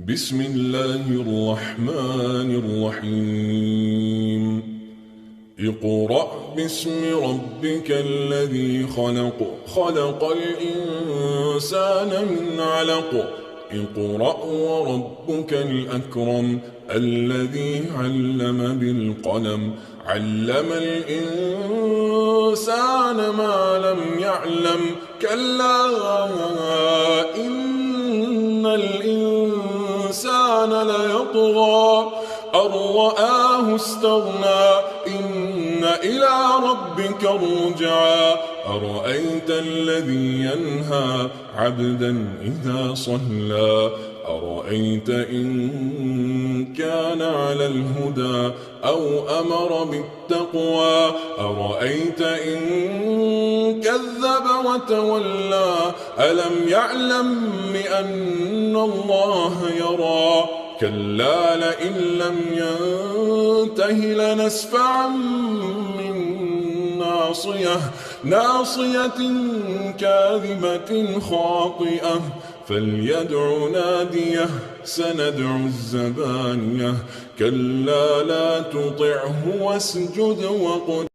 بسم الله الرحمن الرحيم اقرأ باسم ربك الذي خلق خلق الإنسان من علق اقرأ وربك الأكرم الذي علم بالقلم علم الإنسان ما لم يعلم كلا إن الإنسان ليطغى أن رآه استغنى إن إلى ربك الرجعى أرأيت الذي ينهى عبدا إذا صلى أرأيت إن كان على الهدى أو أمر بالتقوى أرأيت إن كذب وتولى ألم يعلم بأن الله يرى كلا لئن لم ينته لنسفعا ناصية كاذبة خاطئة فليدع ناديه سندع الزبانية كلا لا تطعه واسجد واقترب